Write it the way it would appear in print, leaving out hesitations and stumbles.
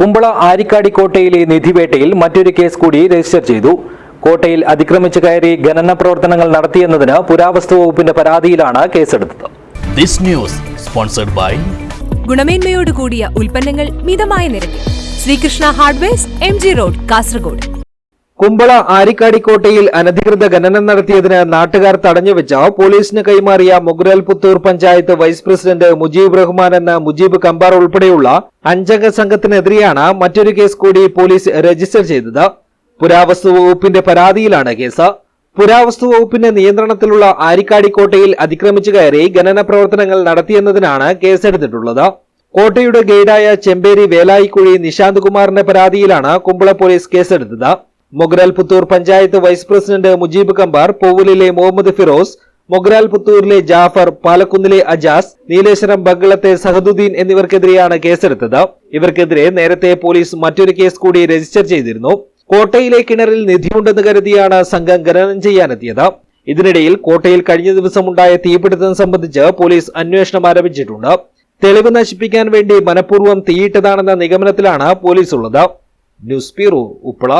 കുമ്പള ആരിക്കാടി കോട്ടയിലെ നിധിവേട്ടയിൽ മറ്റൊരു കേസ് കൂടി രജിസ്റ്റർ ചെയ്തു. കോട്ടയിൽ അതിക്രമിച്ചു കയറി ഖനന പ്രവർത്തനങ്ങൾ നടത്തിയെന്നതിന് പുരാവസ്തു വകുപ്പിന്റെ പരാതിയിലാണ് കേസെടുത്തത്. This news sponsored by ഗുണമേന്മയോട് കൂടിയ ഉൽപ്പന്നങ്ങൾ മിതമായ നിരക്കിൽ Sreekrishna hardwares MG road Kasaragod. Kumbla Arikkady കോട്ടയിൽ അനധികൃത ഖനനം നടത്തിയതിന് നാട്ടുകാർ തടഞ്ഞുവെച്ച പോലീസിന് കൈമാറിയ മുഗ്രാൽ പുത്തൂർ പഞ്ചായത്ത് വൈസ് പ്രസിഡന്റ് മുജീബ് റഹ്മാൻ എന്ന മുജീബ് കമ്പാർ ഉൾപ്പെടെയുള്ള 5 അംഗ സംഘത്തിനെതിരെയാണ് മറ്റൊരു കേസ് കൂടി പോലീസ് രജിസ്റ്റർ ചെയ്തത്. പുരാവസ്തു വകുപ്പിന്റെ പരാതിയിലാണ് കേസ്. പുരാവസ്തു വകുപ്പിന്റെ നിയന്ത്രണത്തിലുള്ള ആരിക്കാടി കോട്ടയിൽ അതിക്രമിച്ചു കയറി ഖനന പ്രവർത്തനങ്ങൾ നടത്തിയെന്നതിനാണ് കേസെടുത്തിട്ടുള്ളത്. കോട്ടയുടെ ഗൈഡായ ചെമ്പേരി വേലായിക്കുഴി നിശാന്ത് കുമാറിന്റെ പരാതിയിലാണ് കുമ്പള പോലീസ് കേസെടുത്തത്. മൊഗ്രാൽ പുത്തൂർ പഞ്ചായത്ത് വൈസ് പ്രസിഡന്റ് മുജീബ് കമ്പാർ, പോവലിലെ മുഹമ്മദ് ഫിറോസ്, മൊഗ്രാൽ പുത്തൂരിലെ ജാഫർ, പാലക്കുന്നിലെ അജാസ്, നീലേശ്വരം ബംഗളത്തെ സഹദുദ്ദീൻ എന്നിവർക്കെതിരെയാണ് കേസെടുത്തത്. ഇവർക്കെതിരെ നേരത്തെ പോലീസ് മറ്റൊരു കേസ് കൂടി രജിസ്റ്റർ ചെയ്തിരുന്നു. കോട്ടയിലെ കിണറിൽ നിധിയുണ്ടെന്ന് കരുതിയാണ് സംഘം ഖനനം ചെയ്യാനെത്തിയത്. ഇതിനിടയിൽ കോട്ടയിൽ കഴിഞ്ഞ ദിവസമുണ്ടായ തീപിടുത്തം സംബന്ധിച്ച് പോലീസ് അന്വേഷണം ആരംഭിച്ചിട്ടുണ്ട്. തെളിവ് നശിപ്പിക്കാൻ വേണ്ടി മനഃപൂർവ്വം തീയിട്ടതാണെന്ന നിഗമനത്തിലാണ് പോലീസ് ഉള്ളത്. News bureau, Uppala.